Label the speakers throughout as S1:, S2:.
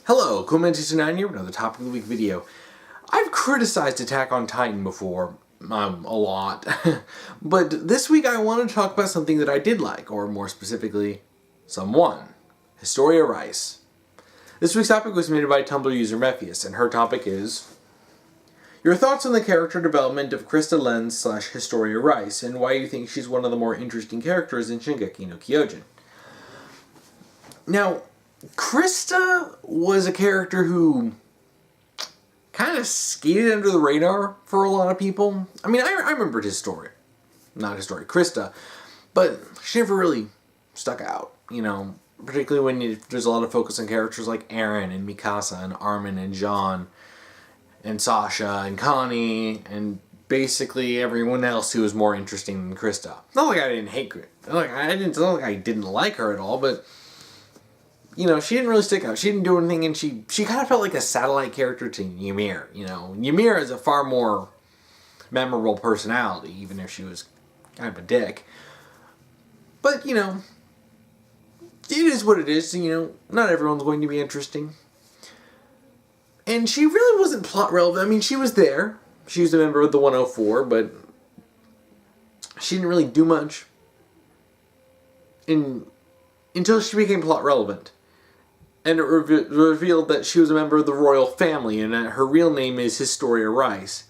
S1: Hello, Cool9 here with another Topic of the Week video. I've criticized Attack on Titan before, a lot, but this week I want to talk about something that I did like, or more specifically, someone. Historia Reiss. This week's topic was submitted by Tumblr user mephhius, and her topic is your thoughts on the character development of Christa Lenz / Historia Reiss, and why you think she's one of the more interesting characters in Shingeki no Kyojin. Now, Krista was a character who kind of skated under the radar for a lot of people. I mean, I remembered Krista, but she never really stuck out, particularly when there's a lot of focus on characters like Eren and Mikasa and Armin and Jean and Sasha and Connie and basically everyone else who was more interesting than Krista. Not like I didn't hate her. Not like I didn't like her at all, but she didn't really stick out. She didn't do anything, and she kind of felt like a satellite character to Ymir. Ymir is a far more memorable personality, even if she was kind of a dick. But, it is what it is. Not everyone's going to be interesting. And she really wasn't plot relevant. I mean, she was there. She was a member of the 104, but she didn't really do much until she became plot relevant. And it revealed that she was a member of the royal family, and that her real name is Historia Reiss.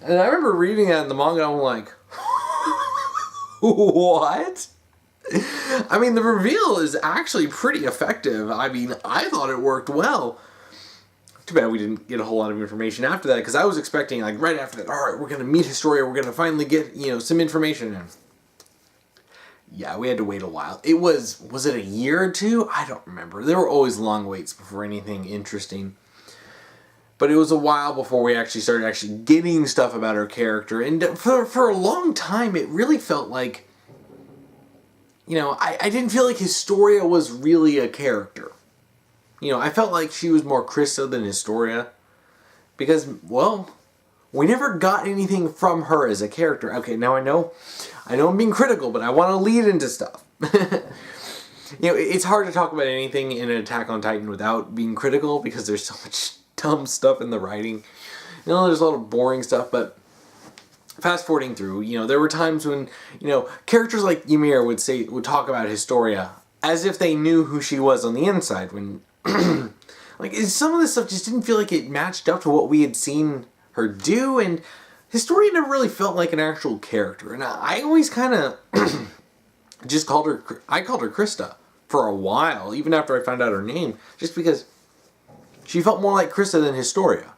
S1: And I remember reading that in the manga, and I'm like, what? I mean, the reveal is actually pretty effective. I mean, I thought it worked well. Too bad we didn't get a whole lot of information after that, because I was expecting, right after that, alright, we're going to meet Historia, we're going to finally get, some information in. Yeah, we had to wait a while. Was it a year or two? I don't remember. There were always long waits before anything interesting. But it was a while before we started getting stuff about her character. And for a long time, it really felt like, I didn't feel like Historia was really a character. I felt like she was more Krista than Historia. Because, well, we never got anything from her as a character. Okay, now I know I'm being critical, but I want to lead into stuff. It's hard to talk about anything in an Attack on Titan without being critical because there's so much dumb stuff in the writing. There's a lot of boring stuff, but fast forwarding through, there were times when, characters like Ymir would talk about Historia as if they knew who she was on the inside when, some of this stuff just didn't feel like it matched up to what we had seen her do, and Historia never really felt like an actual character, and I always kind of called her Krista for a while, even after I found out her name, just because she felt more like Krista than Historia.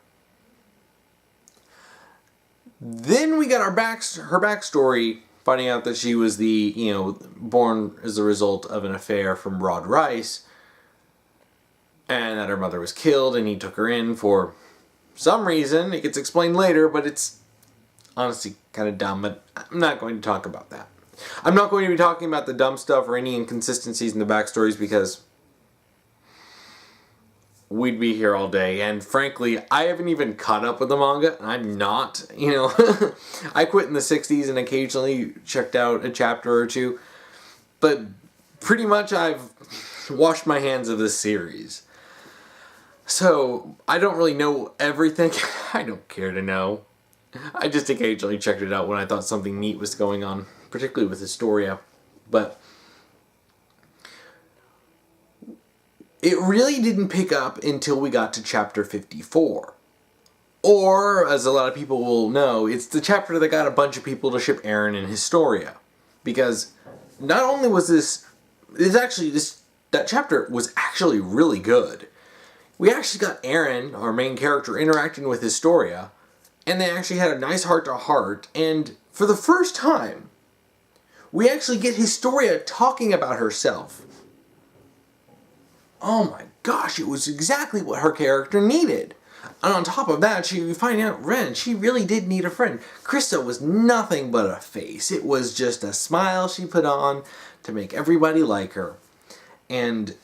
S1: Then we got her backstory, finding out that she was born as a result of an affair from Rod Reiss, and that her mother was killed, and he took her in for some reason. It gets explained later, but it's honestly kind of dumb, but I'm not going to talk about that. I'm not going to be talking about the dumb stuff or any inconsistencies in the backstories because we'd be here all day, and frankly, I haven't even caught up with the manga, and I'm not, I quit in the 60s and occasionally checked out a chapter or two, but pretty much I've washed my hands of this series. So, I don't really know everything. I don't care to know. I just occasionally checked it out when I thought something neat was going on, particularly with Historia. But it really didn't pick up until we got to chapter 54. Or, as a lot of people will know, it's the chapter that got a bunch of people to ship Eren and Historia. Because not only was that chapter was actually really good. We actually got Eren, our main character, interacting with Historia, and they actually had a nice heart-to-heart, and for the first time, we actually get Historia talking about herself. Oh my gosh, it was exactly what her character needed. And on top of that, we find out she really did need a friend. Krista was nothing but a face. It was just a smile she put on to make everybody like her. And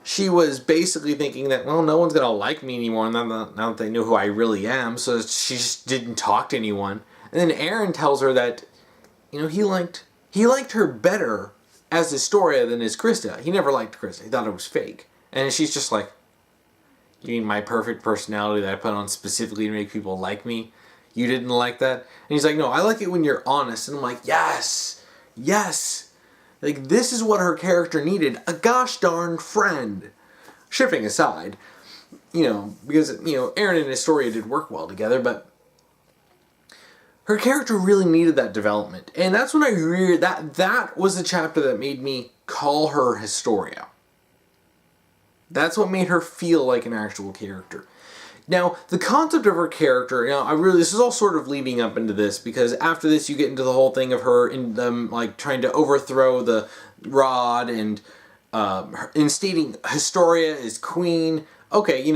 S1: she was basically thinking that, well, no one's going to like me anymore now that they know who I really am, so she just didn't talk to anyone. And then Eren tells her that, he liked her better as Historia than as Krista. He never liked Krista. He thought it was fake. And she's just like, You mean my perfect personality that I put on specifically to make people like me? You didn't like that? And he's like, no, I like it when you're honest. And I'm like, yes, yes. Like, this is what her character needed. A gosh darn friend. Shipping aside, because, Aaron and Historia did work well together, but her character really needed that development. And that's when I realized that was the chapter that made me call her Historia. That's what made her feel like an actual character. Now, the concept of her character, this is all sort of leading up into this, because after this you get into the whole thing of her in them, trying to overthrow the rod and instating Historia as queen. Okay,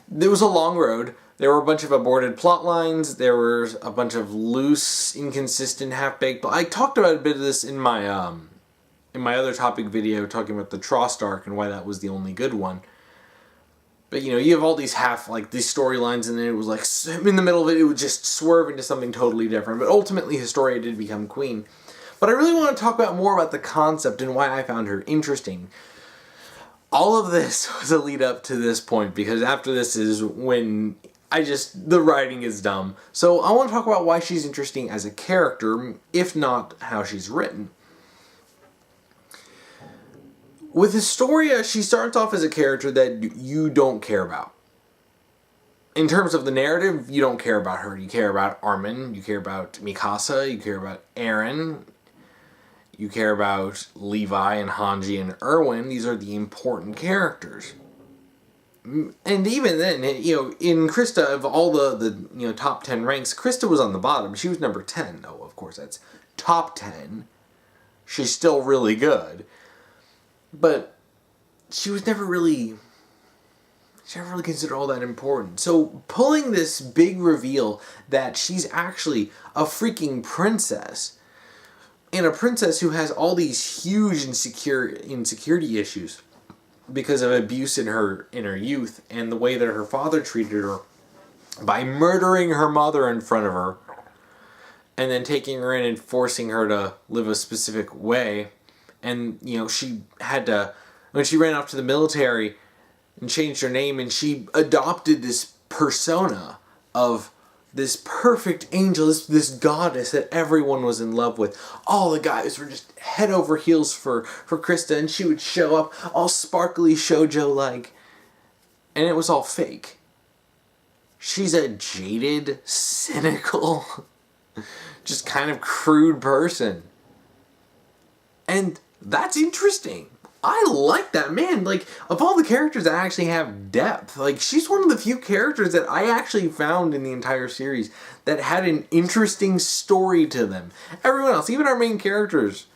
S1: there was a long road. There were a bunch of aborted plot lines. There were a bunch of loose, inconsistent, half-baked. I talked about a bit of this in my other topic video, talking about the Trost arc and why that was the only good one. But you have all these these storylines, and then it was in the middle of it, it would just swerve into something totally different. But ultimately, Historia did become queen. But I really want to talk more about the concept and why I found her interesting. All of this was a lead up to this point, because after this is when the writing is dumb. So I want to talk about why she's interesting as a character, if not how she's written. With Historia, she starts off as a character that you don't care about. In terms of the narrative, you don't care about her. You care about Armin, you care about Mikasa, you care about Eren, you care about Levi and Hanji and Erwin. These are the important characters. And even then, in Krista, of all the top 10 ranks, Krista was on the bottom. She was number 10, though, of course, that's top 10. She's still really good. But she was never really considered all that important. So pulling this big reveal that she's actually a freaking princess, and a princess who has all these huge insecurity issues because of abuse in her youth, and the way that her father treated her by murdering her mother in front of her, and then taking her in and forcing her to live a specific way. And, she had to, when she ran off to the military and changed her name, and she adopted this persona of this perfect angel, this goddess that everyone was in love with. All the guys were just head over heels for Krista, and she would show up all sparkly shoujo-like. And it was all fake. She's a jaded, cynical, just kind of crude person. And that's interesting. I like that, man. Of all the characters that actually have depth, she's one of the few characters that I actually found in the entire series that had an interesting story to them. Everyone else, even our main characters,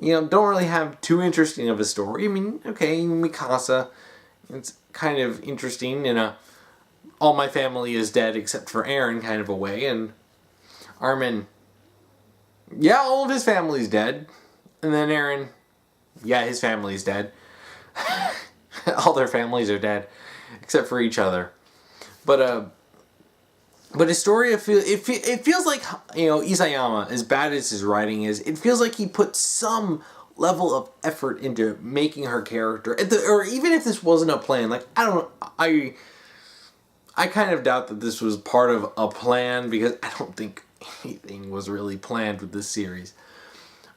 S1: don't really have too interesting of a story. I mean, okay, Mikasa, it's kind of interesting in a all my family is dead except for Eren kind of a way, and Armin, yeah, all of his family's dead. And then Eren, yeah, his family's dead. All their families are dead, except for each other. But Historia feels like, Isayama, as bad as his writing is, it feels like he put some level of effort into making her character, or even if this wasn't a plan, I kind of doubt that this was part of a plan, because I don't think anything was really planned with this series.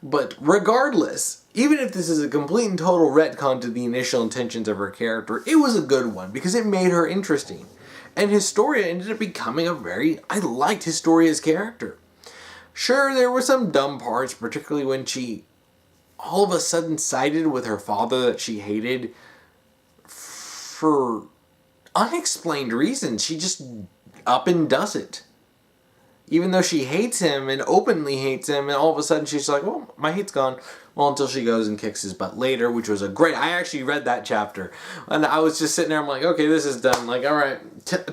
S1: But regardless, even if this is a complete and total retcon to the initial intentions of her character, it was a good one because it made her interesting. And Historia ended up becoming I liked Historia's character. Sure, there were some dumb parts, particularly when she all of a sudden sided with her father that she hated for unexplained reasons. She just up and does it. Even though she hates him and openly hates him, and all of a sudden she's like, well, my hate's gone. Well, until she goes and kicks his butt later, which was I actually read that chapter. And I was just sitting there, I'm like, okay, this is done. All right,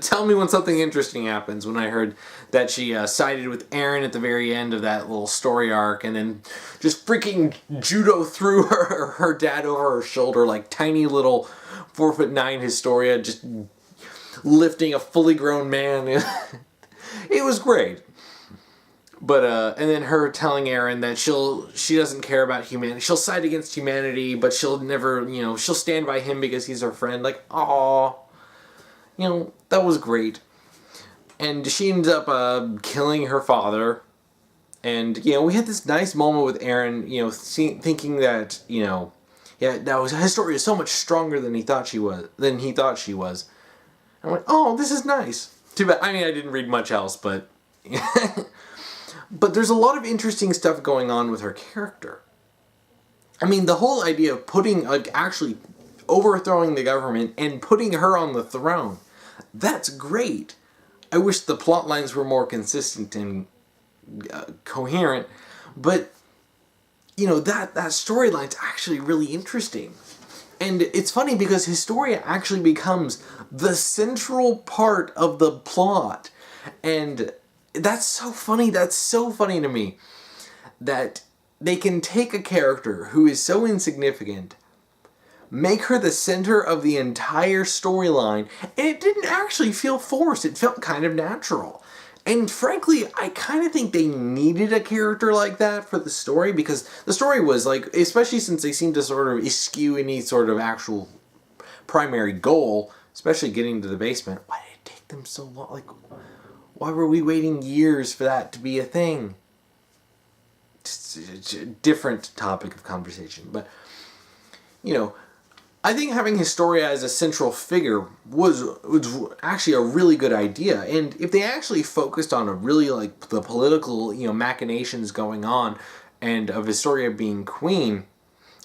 S1: tell me when something interesting happens. When I heard that she sided with Eren at the very end of that little story arc, and then just freaking judo threw her dad over her shoulder like tiny little 4'9" Historia, just lifting a fully grown man. It was great. But, and then her telling Eren that she doesn't care about humanity. She'll side against humanity, but she'll never, she'll stand by him because he's her friend. Aww. that was great. And she ends up killing her father. And, we had this nice moment with Aaron, thinking that, that was Historia is so much stronger than he thought she was. I'm like, oh, this is nice. Too bad. I mean, I didn't read much else, but but there's a lot of interesting stuff going on with her character. I mean, the whole idea of actually overthrowing the government and putting her on the throne, that's great. I wish the plot lines were more consistent and coherent, but that storyline's actually really interesting. And it's funny because Historia actually becomes the central part of the plot. And that's so funny. That's so funny to me. That they can take a character who is so insignificant, make her the center of the entire storyline, and it didn't actually feel forced. It felt kind of natural. And frankly, I kind of think they needed a character like that for the story, because the story was especially since they seemed to sort of eschew any sort of actual primary goal, especially getting to the basement. Why did it take them so long? Why were we waiting years for that to be a thing? It's a different topic of conversation, but I think having Historia as a central figure was actually a really good idea. And if they actually focused on a really the political, machinations going on and of Historia being queen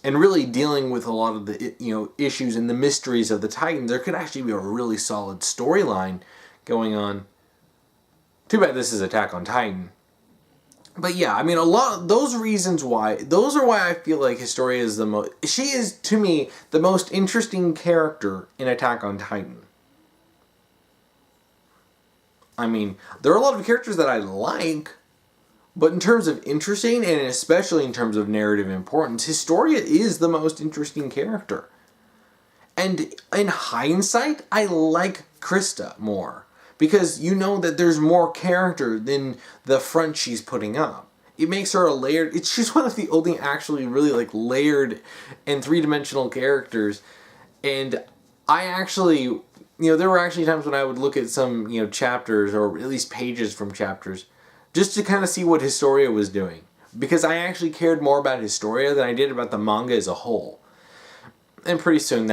S1: and really dealing with a lot of the, issues and the mysteries of the Titans, there could actually be a really solid storyline going on. Too bad this is Attack on Titan. But yeah, I mean, a lot of those reasons why, those are why I feel like Historia is she is, to me, the most interesting character in Attack on Titan. I mean, there are a lot of characters that I like, but in terms of interesting, and especially in terms of narrative importance, Historia is the most interesting character. And in hindsight, I like Krista more. Because that there's more character than the front she's putting up. It makes her a layered... she's one of the only actually really layered and three-dimensional characters. And I actually... there were actually times when I would look at some, chapters, or at least pages from chapters, just to kind of see what Historia was doing. Because I actually cared more about Historia than I did about the manga as a whole. And pretty soon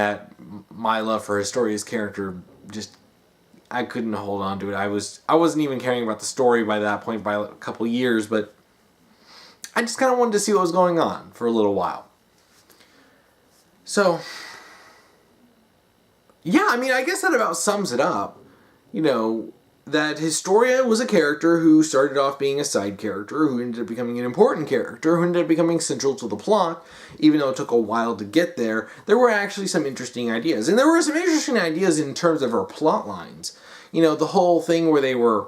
S1: my love for Historia's character just... I couldn't hold on to it. I wasn't even caring about the story by that point, by a couple years, but I just kind of wanted to see what was going on for a little while. So, yeah, I mean, I guess that about sums it up. That Historia was a character who started off being a side character, who ended up becoming an important character, who ended up becoming central to the plot, even though it took a while to get there. There were actually some interesting ideas. And there were some interesting ideas in terms of her plot lines. The whole thing where they were,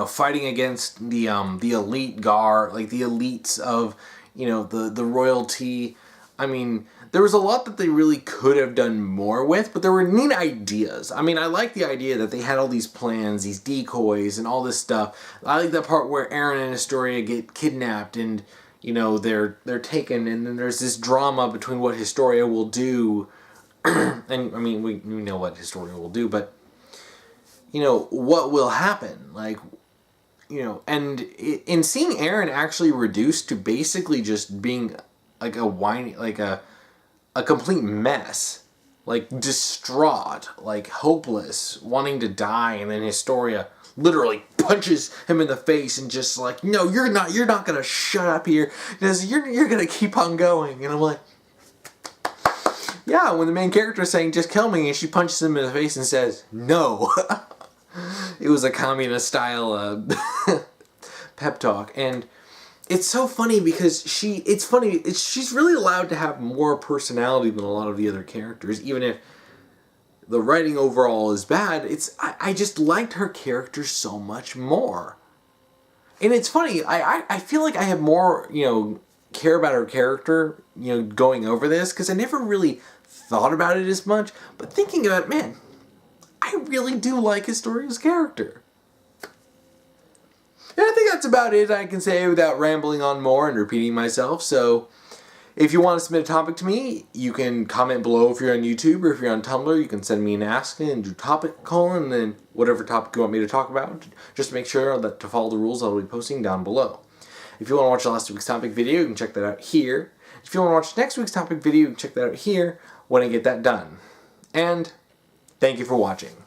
S1: fighting against the elite guard, the elites of, the royalty. I mean, there was a lot that they really could have done more with, but there were neat ideas. I mean, I like the idea that they had all these plans, these decoys, and all this stuff. I like that part where Aaron and Historia get kidnapped, and they're taken, and then there's this drama between what Historia will do, and I mean we know what Historia will do, but what will happen, and in seeing Aaron actually reduced to basically just being a whiny, a complete mess, distraught, hopeless, wanting to die, and then Historia literally punches him in the face and just no, you're not gonna shut up here, because you're gonna keep on going. And I'm like, yeah, when the main character is saying just kill me, and she punches him in the face and says no. It was a communist style pep talk, and it's so funny because she's really allowed to have more personality than a lot of the other characters, even if the writing overall is bad. I just liked her character so much more. And it's funny, I feel like I have more, care about her character, going over this, because I never really thought about it as much, but thinking about it, man, I really do like Historia's character. And I think that's about it I can say without rambling on more and repeating myself. So, If you want to submit a topic to me, you can comment below if you're on YouTube, or if you're on Tumblr, you can send me an ask and do topic : and then whatever topic you want me to talk about. Just make sure that to follow the rules I'll be posting down below. If you want to watch last week's topic video, you can check that out here. If you want to watch next week's topic video, you can check that out here when I get that done. And thank you for watching.